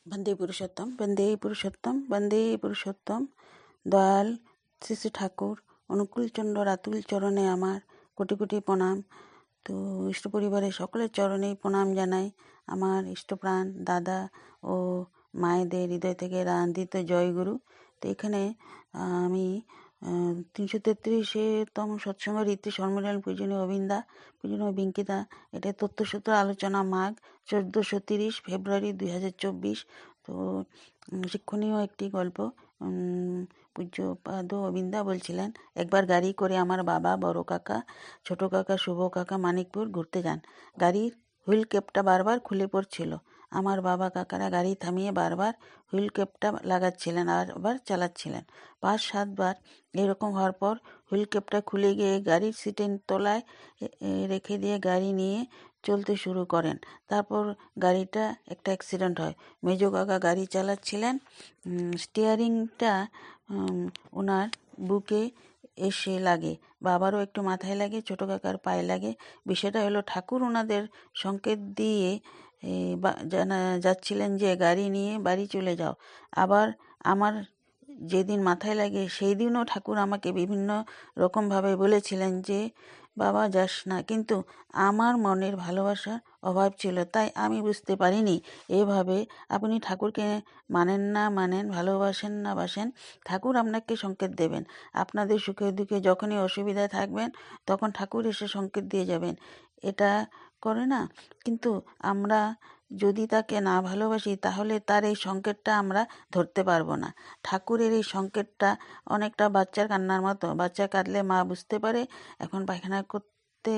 বন্দে পুরুষোত্তম, বন্দে পুরুষোত্তম, বন্দে পুরুষোত্তম। দয়াল শ্রী শ্রী ঠাকুর অনুকূলচন্দ্র রাতুল চরণে আমার কোটি কোটি প্রণাম। তো ইষ্ট পরিবারের সকলের চরণেই প্রণাম জানাই। আমার ইষ্টপ্রাণ দাদা ও মায়েদের হৃদয় থেকে রান্দিত জয়গুরু। তো এখানে আমি 333তম সৎসঙ্গ রীতি সম্মেলন পূজনীয় অবিন্দা, পূজনীয় বিঙ্কিতা, এটা তথ্যসূত্র আলোচনা মাঘ 1430 ফেব্রুয়ারি 2024। তো শিক্ষণীয় একটি গল্প। পূজ্যপাদ অবিন্দা বলছিলেন, একবার গাড়ি করে আমার বাবা, বড় কাকা, ছোট কাকা, শুভ কাকা মানিকপুর ঘুরতে যান। গাড়ির হুইল ক্যাপটা বারবার খুলে পড়ছিল। আমার বাবা কাকারা গাড়ি থামিয়ে বারবার হুইল ক্যাপটা লাগাচ্ছিলেন আর আবার চালাচ্ছিলেন। 5-7 বার এরকম হওয়ার পর হুইল ক্যাপটা খুলে গিয়ে গাড়ির সিটের তলায় রেখে দিয়ে গাড়ি নিয়ে চলতে শুরু করেন। তারপর গাড়িটা একটা অ্যাক্সিডেন্ট হয়। মেজো কাকা গাড়ি চালাচ্ছিলেন, স্টিয়ারিংটা ওনার বুকে এসে লাগে, বাবারও একটু মাথায় লাগে, ছোট কাকার পায়ে লাগে। বিষয়টা হলো ঠাকুর ওনাদের সংকেত দিয়ে জানা যাচ্ছিলেন যে গাড়ি নিয়ে বাড়ি চলে যাও। আবার আমার যেদিন মাথায় লাগে সেই দিনও ঠাকুর আমাকে বিভিন্ন রকমভাবে বলেছিলেন যে বাবা যাস না, কিন্তু আমার মনের ভালোবাসার অভাব ছিল, তাই আমি বুঝতে পারিনি। এভাবে আপনি ঠাকুরকে মানেন না মানেন, ভালোবাসেন না বাসেন, ঠাকুর আপনাকে সংকেত দেবেন। আপনাদের সুখে দুঃখে যখনই অসুবিধায় থাকবেন তখন ঠাকুর এসে সংকেত দিয়ে যাবেন। এটা করে না, কিন্তু আমরা যদি তাকে না ভালোবাসি তাহলে তার এই সংকেতটা আমরা ধরতে পারবো না। ঠাকুরের এই সংকেতটা অনেকটা বাচ্চার কান্নার মতো। বাচ্চা কাঁদলে মা বুঝতে পারে এখন পায়খানা করতে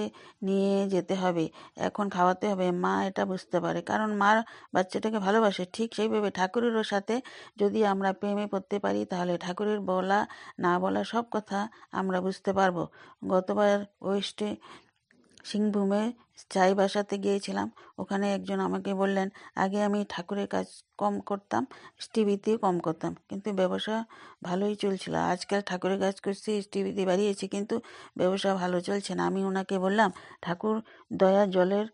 নিয়ে যেতে হবে, এখন খাওয়াতে হবে, মা এটা বুঝতে পারে, কারণ মা বাচ্চাটাকে ভালোবাসে। ঠিক সেইভাবে ঠাকুরেরও সাথে যদি আমরা প্রেমে পড়তে পারি তাহলে ঠাকুরের বলা না বলা সব কথা আমরা বুঝতে পারবো। গতবার ওয়েস্টে সিংভূমে চাই বাসাতে গিয়েছিলাম। ওখানে একজন আমাকে বললেন, আগে আমি ঠাকুরের কাজ কম করতাম, টিভিতেও কম করতাম, কিন্তু ব্যবসা ভালোই চলছিল। আজকাল ঠাকুরের কাজ করছি, টিভিতে বাড়িয়েছি, কিন্তু ব্যবসা ভালো চলছে না। আমি ওনাকে বললাম, ঠাকুর দয়া জলের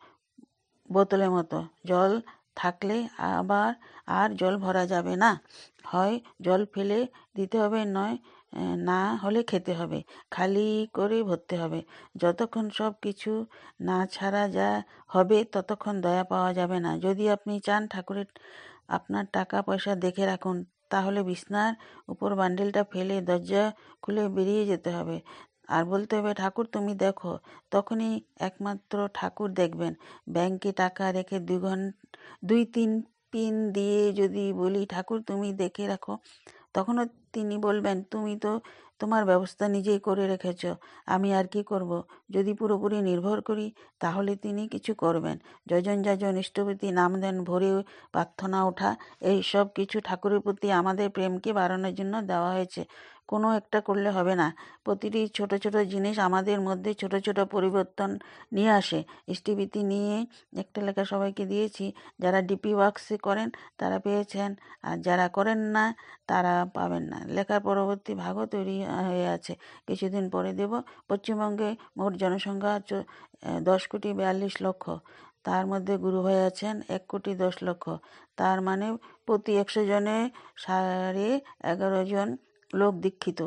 বোতলের মতো, জল থাকলে আবার আর জল ভরা যাবে না, হয় জল ফেলে দিতে হবে, নয় না হলে খেতে হবে, খালি করে ভরতে হবে। যতক্ষণ সব কিছু না ছাড়া যা হবে ততক্ষণ দয়া পাওয়া যাবে না। যদি আপনি চান ঠাকুরের আপনার টাকা পয়সা দেখে রাখুন, তাহলে বিছনার উপর বান্ডিলটা ফেলে দরজা খুলে বেরিয়ে যেতে হবে আর বলতে হবে, ঠাকুর তুমি দেখো। তখনই একমাত্র ঠাকুর দেখবেন। ব্যাংকে টাকা রেখে 2-3 পিন দিয়ে যদি বলি, ঠাকুর তুমি দেখে রাখো, তখনও তিনি বলবেন, তুমি তো তোমার ব্যবস্থা নিজেই করে রেখেছ, আমি আর কি করব। যদি পুরোপুরি নির্ভর করি তাহলে তিনি কিছু করবেন। যজন যাজন ইষ্টপতি নাম দেন ভরে প্রার্থনা ওঠা, এই সব কিছু ঠাকুরের প্রতি আমাদের প্রেমকে বাড়ানোর জন্য দেওয়া হয়েছে। কোনো একটা করলে হবে না। প্রতিটি ছোট ছোট জিনিস আমাদের মধ্যে ছোট ছোট পরিবর্তন নিয়ে আসে। ইষ্টভীতি নিয়ে একটা লেখা সবাইকে দিয়েছি। যারা ডিপি ওয়ার্কসে করেন তারা পেয়েছেন, আর যারা করেন না তারা পাবেন না। লেখার পরবর্তী ভাগও তৈরি হয়ে আছে, কিছুদিন পরে দেব। পশ্চিমবঙ্গে মোট জনসংখ্যা 10,42,00,000। তার মধ্যে গুরুভাই আছেন 1,10,00,000। তার মানে প্রতি 100 জনে 11.5 জন লোক দীক্ষিত।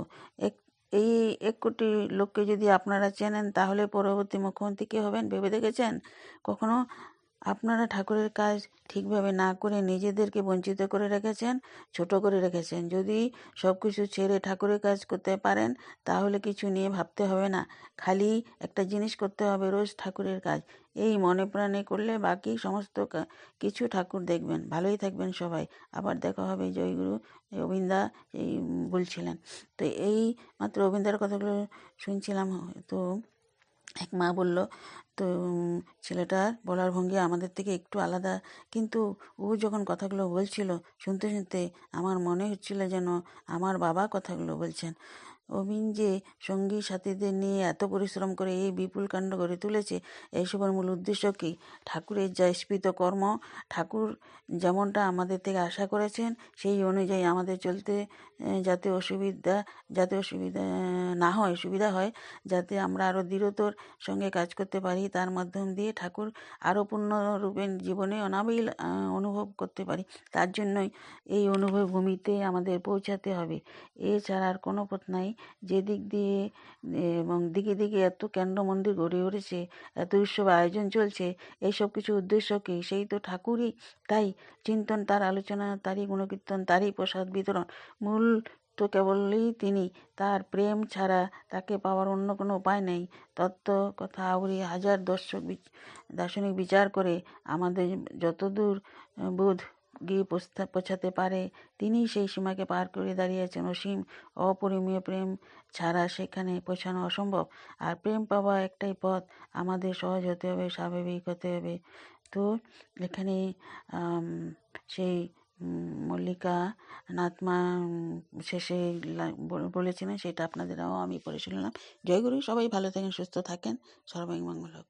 এই 1 কোটি লোককে যদি আপনারা চেনেন তাহলে পরবর্তী মুখ্যমন্ত্রী কে হবেন ভেবে দেখেছেন কখনো? আপনারা ঠাকুরের কাজ ঠিকভাবে না করে নিজেদেরকে বঞ্চিত করে রেখেছেন, ছোট করে রেখেছেন। যদি সব কিছু ছেড়ে ঠাকুরের কাজ করতে পারেন তাহলে কিছু নিয়ে ভাবতে হবে না, খালি একটা জিনিস করতে হবে, রোজ ঠাকুরের কাজ। এই মনে প্রাণে করলে বাকি সমস্ত কিছু ঠাকুর দেখবেন। ভালোই থাকবেন সবাই, আবার দেখা হবে। জয়গুরু। অবিন্দা এই বলছিলেন। তো এই মাত্র অবিন্দার কথাগুলো শুনছিলাম। তো এক মা বলল, তো ছেলেটার বলার ভঙ্গি আমাদের থেকে একটু আলাদা, কিন্তু ও যখন কথাগুলো বলছিল শুনতে শুনতে আমার মনে হচ্ছিল যেন আমার বাবা কথাগুলো বলছেন। অবিন যে সঙ্গী সাথীদের নিয়ে এত পরিশ্রম করে এই বিপুল কাণ্ড গড়ে তুলেছে, এইসবের মূল উদ্দেশ্য কী? ঠাকুরের যা স্ফীত কর্ম, ঠাকুর যেমনটা আমাদের থেকে আশা করেছেন সেই অনুযায়ী আমাদের চলতে যাতে অসুবিধা না হয়, সুবিধা হয়, যাতে আমরা আরও দৃঢ়তার সঙ্গে কাজ করতে পারি, তার মাধ্যম দিয়ে ঠাকুর আরও পূর্ণরূপে জীবনে অনাবিল অনুভব করতে পারি। তার জন্যই এই অনুভব ভূমিতে আমাদের পৌঁছাতে হবে। এছাড়া আর কোনো পথ নাই। যে দিক দিয়ে এবং দিকে দিকে এত কেন্দ্র মন্দির গড়ে উঠেছে, এত উৎসব আয়োজন চলছে, এইসব কিছু উদ্দেশ্য কী? সেই তো ঠাকুরই। তাই চিন্তন, তার আলোচনা, তারই গুণকীর্তন, তারই প্রসাদ বিতরণ। মূল তো কেবলই তিনি। তার প্রেম ছাড়া তাকে পাওয়ার অন্য কোনো উপায় নেই। তত্ত্ব কথা আউড়ি হাজার দার্শনিক বিচার করে আমাদের যতদূর বোধ গিয়ে পৌঁছাতে পারে, তিনিই সেই সীমাকে পার করে দাঁড়িয়েছেন। অসীম অপরিমেয় প্রেম ছাড়া সেখানে পৌঁছানো অসম্ভব। আর প্রেম পাওয়া একটাই পথ, আমাদের সহজ হতে হবে, স্বাভাবিক হতে হবে। তো এখানে সেই মল্লিকা নাথমা শেষে বলেছিলেন, সেটা আপনাদেরও আমি পড়ে শুনলাম। জয়গুরু, সবাই ভালো থাকেন, সুস্থ থাকেন, সর্বাঙ্গ মঙ্গল হোক।